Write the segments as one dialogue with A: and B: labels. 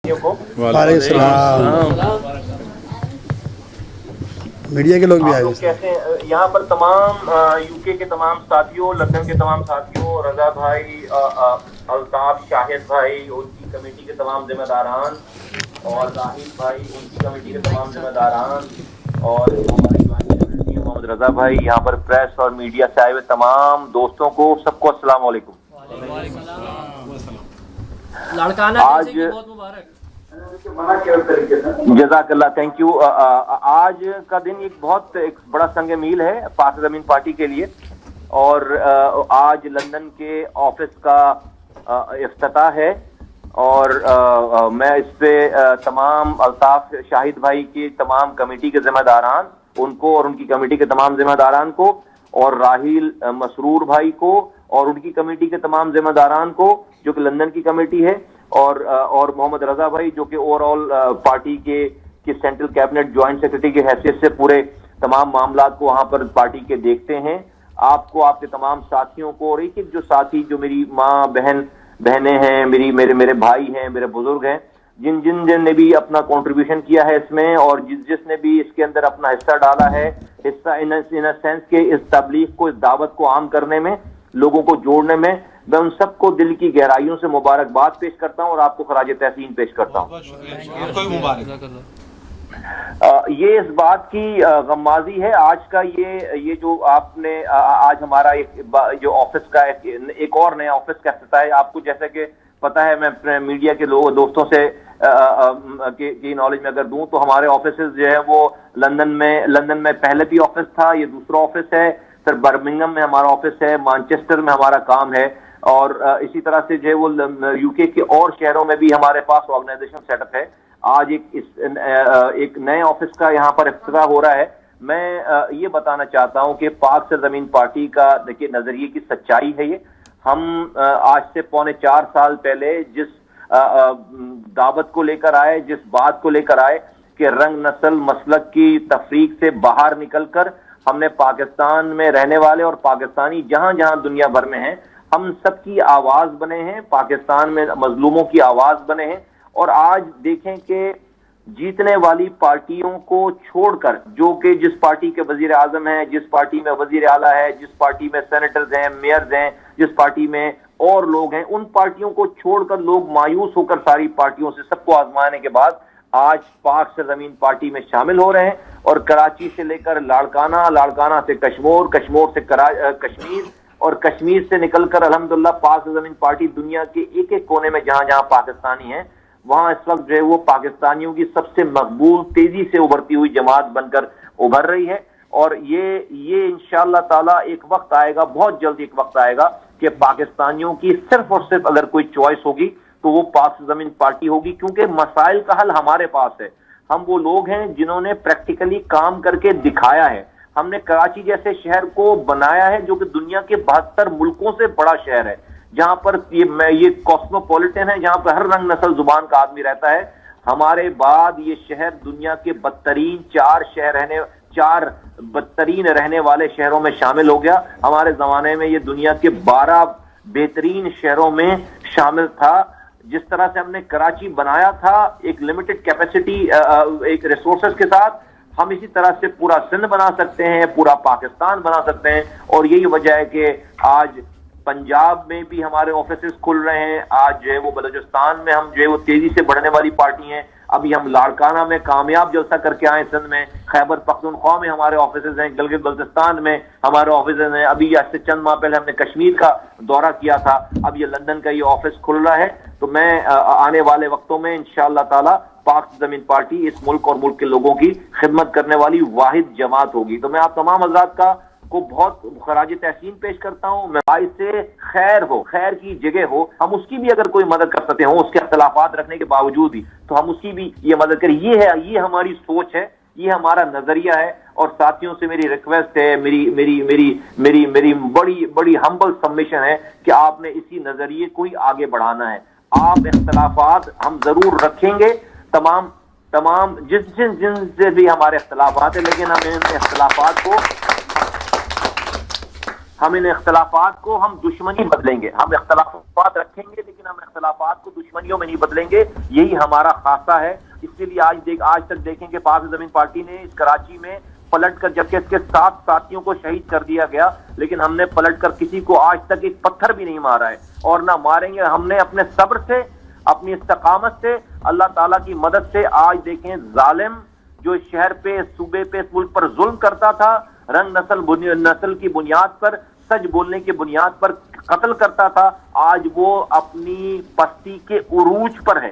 A: وعلیکم السلام. میڈیا کے لوگ بھی آئے ہیں.
B: کیسے ہیں یہاں پر تمام یو کے تمام ساتھیوں, لندن کے تمام ساتھیوں, رضا بھائی, الطاف شاہد بھائی, ان کی کمیٹی کے تمام ذمہ داران, اور راہیل بھائی, ان کی کمیٹی کے تمام ذمہ داران, اور ہمارے محمد رضا بھائی, یہاں پر پریس اور میڈیا سے آئے ہوئے تمام دوستوں کو, سب کو السلام علیکم. آج جزاک اللہ, تھینک یو. آج کا دن ایک بڑا سنگ میل ہے پاک زمین پارٹی کے لیے, اور آج لندن کے آفس کا افتتاح ہے, اور میں اس پہ تمام الطاف شاہد بھائی کی تمام کمیٹی کے ذمہ داران ان کو, اور ان کی کمیٹی کے تمام ذمہ داران کو, اور راہیل مسرور بھائی کو اور ان کی کمیٹی کے تمام ذمہ داران کو جو کہ لندن کی کمیٹی ہے, اور محمد رضا بھائی جو کہ اوور آل پارٹی کے سینٹرل کیبنٹ جوائنٹ سیکرٹری کی حیثیت سے پورے تمام معاملات کو وہاں پر پارٹی کے دیکھتے ہیں. آپ کو, آپ کے تمام ساتھیوں کو, اور ایک جو ساتھی جو میری ماں بہنیں ہیں, میرے بھائی ہیں, میرے بزرگ ہیں, جن نے بھی اپنا کنٹریبیوشن کیا ہے اس میں, اور جس نے بھی اس کے اندر اپنا حصہ ڈالا ہے, حصہ ان سینس کے اس تبلیغ کو, اس دعوت کو عام کرنے میں, لوگوں کو جوڑنے میں, میں ان سب کو دل کی گہرائیوں سے مبارکباد پیش کرتا ہوں اور آپ کو خراج تحسین پیش کرتا ہوں. یہ اس بات کی غمازی ہے آج کا, یہ جو آپ نے آج ہمارا جو آفس کا ایک اور نیا آفس کا افتتاح ہے. آپ کو جیسا کہ پتہ ہے, میں اپنے میڈیا کے دوستوں سے کی نالج میں اگر دوں تو ہمارے آفیسز جو ہے وہ لندن میں پہلے بھی آفس تھا, یہ دوسرا آفس ہے, پھر برمنگھم میں ہمارا آفس ہے, مانچسٹر میں ہمارا کام ہے, اور اسی طرح سے جو ہے وہ یو کے اور شہروں میں بھی ہمارے پاس آرگنائزیشن سیٹ اپ ہے. آج ایک نئے آفس کا یہاں پر افتتاح ہو رہا ہے. میں یہ بتانا چاہتا ہوں کہ پاک سرزمین پارٹی کا دیکھیے نظریے کی سچائی ہے یہ. ہم آج سے 4.25 سال پہلے جس دعوت کو لے کر آئے, جس بات کو لے کر آئے کہ رنگ نسل مسلک کی تفریق سے باہر نکل کر ہم نے پاکستان میں رہنے والے اور پاکستانی جہاں دنیا بھر میں ہیں, ہم سب کی آواز بنے ہیں, پاکستان میں مظلوموں کی آواز بنے ہیں. اور آج دیکھیں کہ جیتنے والی پارٹیوں کو چھوڑ کر, جو کہ جس پارٹی کے وزیر اعظم ہیں, جس پارٹی میں وزیر اعلیٰ ہے, جس پارٹی میں سینیٹرز ہیں, میئرز ہیں, جس پارٹی میں اور لوگ ہیں, ان پارٹیوں کو چھوڑ کر لوگ مایوس ہو کر ساری پارٹیوں سے سب کو آزمانے کے بعد آج پاک سرزمین پارٹی میں شامل ہو رہے ہیں. اور کراچی سے لے کر لاڑکانہ سے کشمور سے کشمیر, اور کشمیر سے نکل کر الحمدللہ پاک سرزمین پارٹی دنیا کے ایک کونے میں جہاں پاکستانی ہیں, وہاں اس وقت جو ہے وہ پاکستانیوں کی سب سے مقبول, تیزی سے ابھرتی ہوئی جماعت بن کر ابھر رہی ہے. اور یہ انشاءاللہ تعالیٰ ایک وقت آئے گا, بہت جلد ایک وقت آئے گا کہ پاکستانیوں کی صرف اور صرف اگر کوئی چوائس ہوگی تو وہ پاک زمین پارٹی ہوگی, کیونکہ مسائل کا حل ہمارے پاس ہے. ہم وہ لوگ ہیں جنہوں نے پریکٹیکلی کام کر کے دکھایا ہے. ہم نے کراچی جیسے شہر کو بنایا ہے جو کہ دنیا کے 72 ملکوں سے بڑا شہر ہے, جہاں پر یہ کاسموپولیٹن ہے, جہاں پر ہر رنگ نسل زبان کا آدمی رہتا ہے. ہمارے بعد یہ شہر دنیا کے چار بدترین رہنے والے شہروں میں شامل ہو گیا. ہمارے زمانے میں یہ دنیا کے 12 بہترین شہروں میں شامل تھا. جس طرح سے ہم نے کراچی بنایا تھا ایک لمیٹڈ کیپیسٹی, ایک ریسورسز کے ساتھ, ہم اسی طرح سے پورا سندھ بنا سکتے ہیں, پورا پاکستان بنا سکتے ہیں. اور یہی وجہ ہے کہ آج پنجاب میں بھی ہمارے آفیسز کھل رہے ہیں, آج جو ہے وہ بلوچستان میں ہم جو ہے وہ تیزی سے بڑھنے والی پارٹی ہیں. ابھی ہم لاڑکانہ میں کامیاب جلسہ کر کے آئے, سندھ میں, خیبر پختونخوا میں ہمارے آفیسز ہیں, گلگت بلتستان میں ہمارے آفیسز ہیں. ابھی آج سے چند ماہ پہلے ہم نے کشمیر کا دورہ کیا تھا, اب یہ لندن کا یہ آفس کھل رہا ہے. تو میں آنے والے وقتوں میں انشاءاللہ تعالی پاک زمین پارٹی اس ملک اور ملک کے لوگوں کی خدمت کرنے والی واحد جماعت ہوگی. تو میں آپ تمام حضرات کو بہت خراج تحسین پیش کرتا ہوں. میں بھائی سے خیر کی جگہ ہو, ہم اس کی بھی اگر کوئی مدد کر سکتے ہوں, اس کے اختلافات رکھنے کے باوجود ہی, تو ہم اس کی بھی یہ مدد کریں. یہ ہماری سوچ ہے, یہ ہمارا نظریہ ہے. اور ساتھیوں سے میری ریکویسٹ ہے, میری بڑی ہمبل سبمیشن ہے کہ آپ نے اسی نظریے کو ہی آگے بڑھانا ہے. آپ اختلافات ہم ضرور رکھیں گے, تمام جن سے بھی ہمارے اختلافات ہیں, لیکن ہم ان اختلافات کو ہم ان اختلافات کو ہم دشمنی بدلیں گے. ہم اختلافات رکھیں گے لیکن ہم اختلافات کو دشمنیوں میں نہیں بدلیں گے. یہی ہمارا خاصہ ہے. اس لیے آج تک دیکھیں کہ پاک زمین پارٹی نے اس کراچی میں پلٹ کر, جبکہ اس کے 7 ساتھیوں کو شہید کر دیا گیا, لیکن ہم نے پلٹ کر کسی کو آج تک ایک پتھر بھی نہیں مارا ہے اور نہ ماریں گے. ہم نے اپنے صبر سے, اپنی استقامت سے, اللہ تعالیٰ کی مدد سے, آج دیکھیں ظالم جو اس شہر پہ, اس صوبے پہ, اس ملک پر ظلم کرتا تھا, رنگ نسل کی بنیاد پر, سچ بولنے کی بنیاد پر قتل کرتا تھا, آج وہ اپنی پستی کے عروج پر ہے.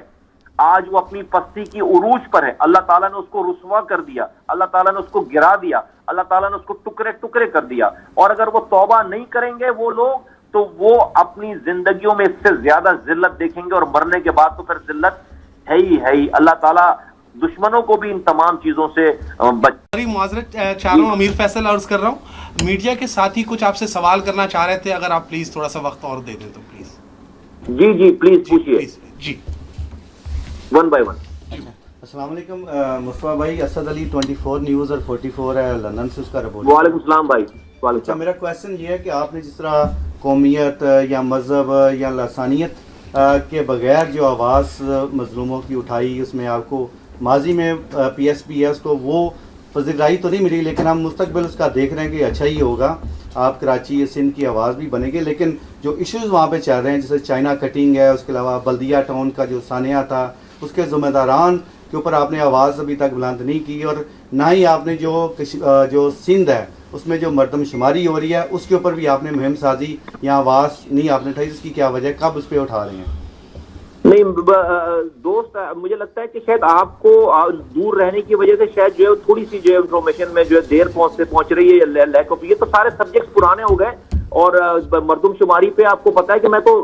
B: آج وہ اپنی پستی کی عروج پر ہے. اللہ تعالیٰ نے اس کو رسوا کر دیا, اللہ تعالیٰ نے اس کو گرا دیا, اللہ تعالیٰ نے اس کو ٹکڑے ٹکڑے کر دیا. اور اگر وہ توبہ نہیں کریں گے وہ لوگ, تو وہ اپنی زندگیوں میں اس سے زیادہ ذلت دیکھیں گے, اور مرنے کے بعد تو پھر ذلت ہے ہی. اللہ تعالیٰ دشمنوں کو بھی ان تمام چیزوں سے
C: معذرت چاہ رہا ہوں, امیر فیصل عرض کر رہا ہوں. میڈیا کے ساتھ ہی کچھ آپ سے سوال کرنا چاہ رہے تھے, اگر آپ پلیز تھوڑا سا وقت اور دے دیں تو پلیز.
B: جی پلیز پوچھیے.
C: جی
B: 1 by 1.
D: السلام علیکم مصطفیٰ بھائی, اسد علی 24 نیوز اور 44 ہے لندن سے اس کا رپورٹ.
B: وعلیکم السلام بھائی.
D: اچھا, میرا کویشچن یہ ہے کہ آپ نے جس طرح قومیت یا مذہب یا لسانیت کے بغیر جو آواز مظلوموں کی اٹھائی, اس میں آپ کو ماضی میں پی ایس پی ایس کو وہ پذیرائی تو نہیں ملی, لیکن ہم مستقبل اس کا دیکھ رہے ہیں کہ اچھا ہی ہوگا, آپ کراچی سندھ کی آواز بھی بنے گی. لیکن جو ایشوز وہاں پہ چل رہے ہیں جیسے چائنا کٹنگ ہے, اس کے علاوہ بلدیہ ٹاؤن کا جو سانحہ تھا اس کے ذمہ داران کے اوپر آپ نے آواز ابھی تک بلند نہیں کی, اور نہ ہی آپ نے جو سندھ ہے اس میں جو مردم شماری ہو رہی ہے اس کے اوپر بھی آپ نے مہم سازی یا آواز نہیں آپ نے اٹھائی. اس کی کیا وجہ ہے, کب اس پہ اٹھا رہے ہیں؟
B: نہیں دوست, مجھے لگتا ہے کہ شاید آپ کو دور رہنے کی وجہ سے شاید جو ہے تھوڑی سی جو ہے انفارمیشن میں جو ہے دیر پہنچ رہی ہے, لیک آف. یہ تو سارے سبجیکٹس پرانے ہو گئے, اور مردم شماری پہ آپ کو پتا ہے کہ میں تو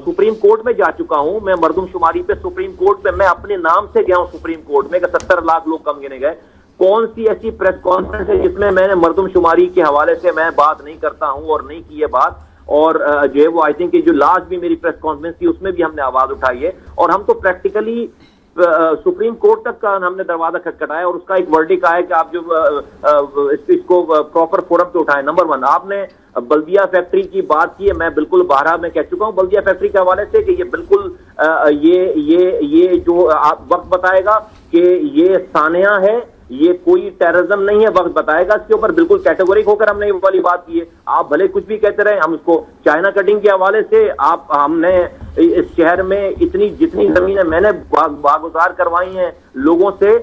B: سپریم کورٹ میں جا چکا ہوں. میں مردم شماری پہ سپریم کورٹ پہ میں اپنے نام سے گیا ہوں سپریم کورٹ میں, کہ 70 لاکھ لوگ کم گنے گئے. کون سی ایسی پریس کانفرنس ہے جس میں نے مردم شماری کے حوالے سے میں بات نہیں کرتا ہوں اور نہیں کی ہے بات. اور جو ہے وہ آئی تھنک کہ جو لاسٹ بھی میری پریس کانفرنس تھی اس میں بھی ہم نے آواز اٹھائی ہے, اور ہم تو پریکٹیکلی سپریم کورٹ تک کا ہم نے دروازہ کھٹکھٹایا, اور اس کا ایک ورڈکٹ آیا کہ آپ جو اس کو پراپر فورم پہ اٹھائیں. نمبر 1, آپ نے بلدیہ فیکٹری کی بات کی ہے, میں بالکل بارہ میں کہہ چکا ہوں بلدیہ فیکٹری کے حوالے سے کہ یہ بالکل یہ جو آپ وقت بتائے گا کہ یہ سانحہ ہے, یہ کوئی ٹیررزم نہیں ہے, وقت بتائے گا اس کے اوپر. بالکل کیٹیگوریک ہو کر ہم نے یہ والی بات کی ہے. آپ بھلے کچھ بھی کہتے رہے, ہم اس کو چائنا کٹنگ کے حوالے سے ہم نے اس شہر میں جتنی زمینیں میں نے باگزار کروائی ہیں لوگوں سے,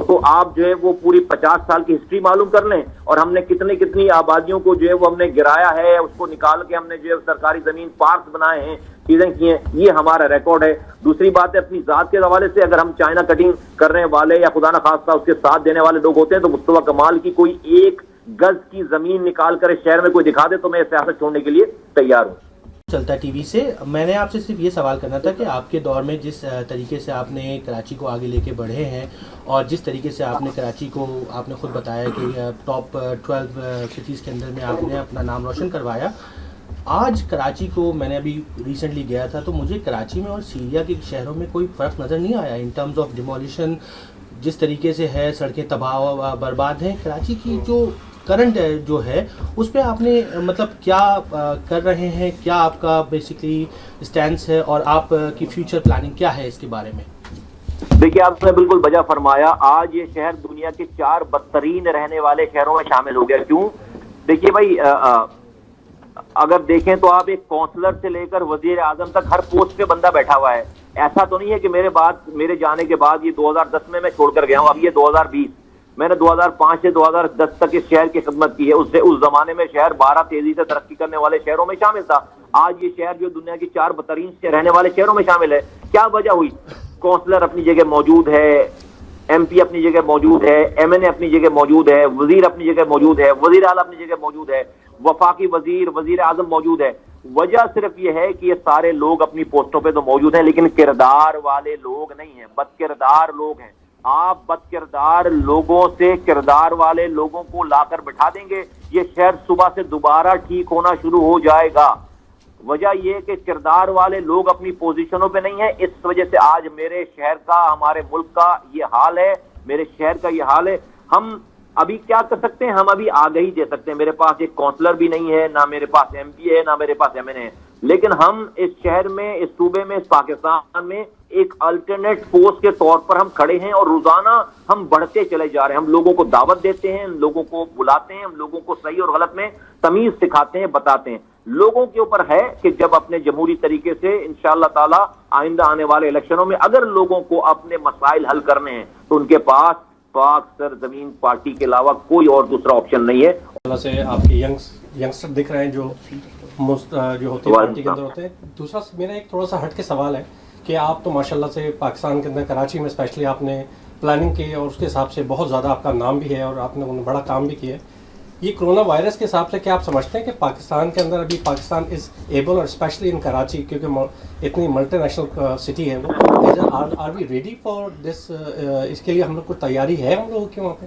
B: تو آپ جو ہے وہ پوری 50 سال کی ہسٹری معلوم کر لیں, اور ہم نے کتنی آبادیوں کو جو ہے وہ ہم نے گرایا ہے, اس کو نکال کے ہم نے جو ہے سرکاری زمین پارکس بنائے ہیں, چیزیں کی ہیں. یہ ہمارا ریکارڈ ہے. دوسری بات ہے اپنی ذات کے حوالے سے, اگر ہم چائنا کٹنگ کرنے والے یا خدا نخواستہ اس کے ساتھ دینے والے لوگ ہوتے ہیں تو مصطفیٰ کمال کی کوئی 1 گز کی زمین نکال کر اس شہر میں کوئی دکھا دے تو میں سیاست چھوڑنے کے لیے تیار ہوں.
E: چلتا ٹی وی سے میں نے آپ سے صرف یہ سوال کرنا تھا کہ آپ کے دور میں جس طریقے سے آپ نے کراچی کو آگے لے کے بڑھے ہیں, اور جس طریقے سے آپ نے کراچی کو, آپ نے خود بتایا کہ ٹاپ 12 سٹیز کے اندر میں آپ نے اپنا نام روشن کروایا, آج کراچی کو میں نے ابھی ریسنٹلی گیا تھا تو مجھے کراچی میں اور سیریا کے شہروں میں کوئی فرق نظر نہیں آیا ان ٹرمز آف ڈیمولیشن. جس طریقے سے ہے, سڑکیں تباہ و برباد ہیں. کراچی کی جو کرنٹ جو ہے اس پہ آپ نے مطلب کیا کر رہے ہیں, کیا آپ کا بیسکلی اسٹینس ہے, اور آپ کی فیوچر پلاننگ کیا ہے اس کے بارے میں؟
B: دیکھیے, آپ نے بالکل بجا فرمایا. آج یہ شہر دنیا کے 4 بدترین رہنے والے شہروں میں شامل ہو گیا. کیوں؟ دیکھیے بھائی, اگر دیکھیں تو آپ ایک کونسلر سے لے کر وزیر اعظم تک ہر پوسٹ پہ بندہ بیٹھا ہوا ہے. ایسا تو نہیں ہے کہ میرے جانے کے بعد یہ 2010 میں چھوڑ کر گیا ہوں, اب یہ 2020. میں نے 2005 سے 2010 تک اس شہر کی خدمت کی ہے. اس زمانے میں شہر 12 تیزی سے ترقی کرنے والے شہروں میں شامل تھا. آج یہ شہر جو دنیا کی 4 بدترین سے رہنے والے شہروں میں شامل ہے. کیا وجہ ہوئی؟ کونسلر اپنی جگہ موجود ہے, ایم پی اپنی جگہ موجود ہے, ایم این اے اپنی جگہ موجود ہے, وزیر اپنی جگہ موجود ہے, وزیر اعلیٰ اپنی جگہ موجود ہے, وفاقی وزیر اعظم موجود ہے. وجہ صرف یہ ہے کہ یہ سارے لوگ اپنی پوسٹوں پہ تو موجود ہیں لیکن کردار والے لوگ نہیں ہیں, بد کردار لوگ ہیں. آپ بد کردار لوگوں سے کردار والے لوگوں کو لا کر بٹھا دیں گے, یہ شہر صبح سے دوبارہ ٹھیک ہونا شروع ہو جائے گا. وجہ یہ کہ کردار والے لوگ اپنی پوزیشنوں پہ نہیں ہیں. اس وجہ سے آج میرے شہر کا, ہمارے ملک کا یہ حال ہے, میرے شہر کا یہ حال ہے. ہم ابھی کیا کر سکتے ہیں ہم؟ ابھی آگہی دے سکتے ہیں. میرے پاس ایک کونسلر بھی نہیں ہے, نہ میرے پاس ایم پی ہے, نہ میرے پاس ایم این اے ہے, لیکن ہم اس شہر میں, اس صوبے میں, اس پاکستان میں ایک الٹرنیٹ فورس کے طور پر ہم کھڑے ہیں, اور روزانہ ہم بڑھتے چلے جا رہے ہیں. ہم لوگوں کو دعوت دیتے ہیں, لوگوں کو بلاتے ہیں, ہم لوگوں کو صحیح اور غلط میں تمیز سکھاتے ہیں, بتاتے ہیں. لوگوں کے اوپر ہے کہ جب اپنے جمہوری طریقے سے انشاءاللہ تعالی آئندہ آنے والے الیکشنوں میں اگر لوگوں کو اپنے مسائل حل کرنے ہیں تو ان کے پاس پاک سر زمین پارٹی کے علاوہ کوئی اور دوسرا آپشن نہیں ہے.
F: اللہ سے آپ کے ینگسٹر دکھ رہے ہیں جو ہوتے ہیں پارٹی کے اندر ہوتے ہیں. دوسرا میرا ایک تھوڑا سا ہٹ کے سوال ہے کہ آپ تو ماشاء اللہ سے پاکستان کے اندر کراچی میں اسپیشلی آپ نے پلاننگ کی اور اس کے حساب سے بہت زیادہ آپ کا نام بھی ہے اور آپ نے بڑا کام بھی کیا ہے. یہ کرونا وائرس کے حساب سے کیا آپ سمجھتے ہیں کہ پاکستان کے اندر ابھی پاکستان از ایبل, اور اسپیشلی ان کراچی کیونکہ اتنی ملٹی نیشنل سٹی ہے وہ, are we ready for this? اس کے لیے ہم لوگ کو تیاری ہے ہم لوگوں کی وہاں پہ؟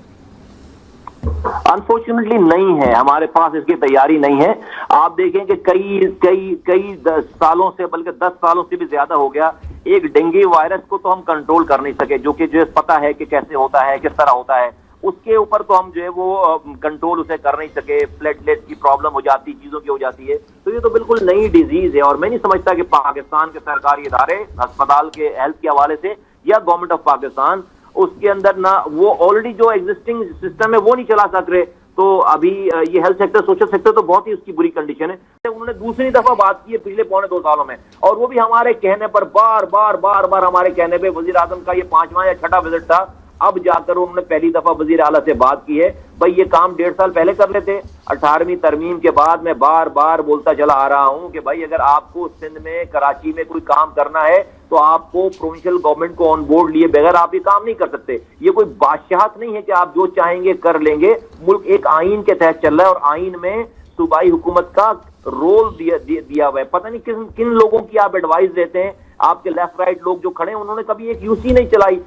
B: انفارچونیٹلی نہیں ہے, ہمارے پاس اس کی تیاری نہیں ہے. آپ دیکھیں کہ کئی سالوں سے, بلکہ 10 سالوں سے بھی زیادہ ہو گیا, ایک ڈینگی وائرس کو تو ہم کنٹرول کر نہیں سکے, جو پتہ ہے کہ کیسے ہوتا ہے, کس طرح ہوتا ہے. اس کے اوپر تو ہم جو ہے وہ کنٹرول اسے کر نہیں سکے. پلیٹلیٹ کی پرابلم ہو جاتی, چیزوں کی ہو جاتی ہے. تو یہ تو بالکل نئی ڈیزیز ہے, اور میں نہیں سمجھتا کہ پاکستان کے سرکاری ادارے, اسپتال کے ہیلتھ کے حوالے سے یا گورنمنٹ آف پاکستان اس کے اندر نہ وہ آلریڈی جو ایگزسٹنگ سسٹم ہے وہ نہیں چلا سک رہے. تو ابھی یہ ہیلتھ سیکٹر, سوشل سیکٹر تو بہت ہی اس کی بری کنڈیشن ہے. انہوں نے دوسری دفعہ بات کی ہے پچھلے 2.25 سالوں میں, اور وہ بھی ہمارے کہنے پر, بار بار ہمارے کہنے پہ. وزیر اعظم کا یہ 5واں یا 6واں وزٹ تھا, اب جا کر انہوں نے پہلی دفعہ وزیر اعلیٰ سے بات کی ہے. بھائی یہ کام 1.5 سال پہلے کر لیتے. 18ویں ترمیم کے بعد میں بار بولتا چلا آ رہا ہوں کہ بھائی اگر آپ کو سندھ میں, کراچی میں کوئی کام کرنا ہے تو آپ کو پروونشل گورنمنٹ کو آن بورڈ لیے بغیر آپ یہ کام نہیں کر سکتے. یہ کوئی بادشاہت نہیں ہے کہ آپ جو چاہیں گے کر لیں گے. ملک ایک آئین کے تحت چل رہا ہے, اور آئین میں صوبائی حکومت کا رول دیا ہوا ہے. پتہ نہیں کن لوگوں کی آپ ایڈوائز دیتے ہیں. آپ کے لیفٹ رائٹ لوگ جو کھڑے ہیں انہوں نے کبھی ایک یو سی نہیں چلائی.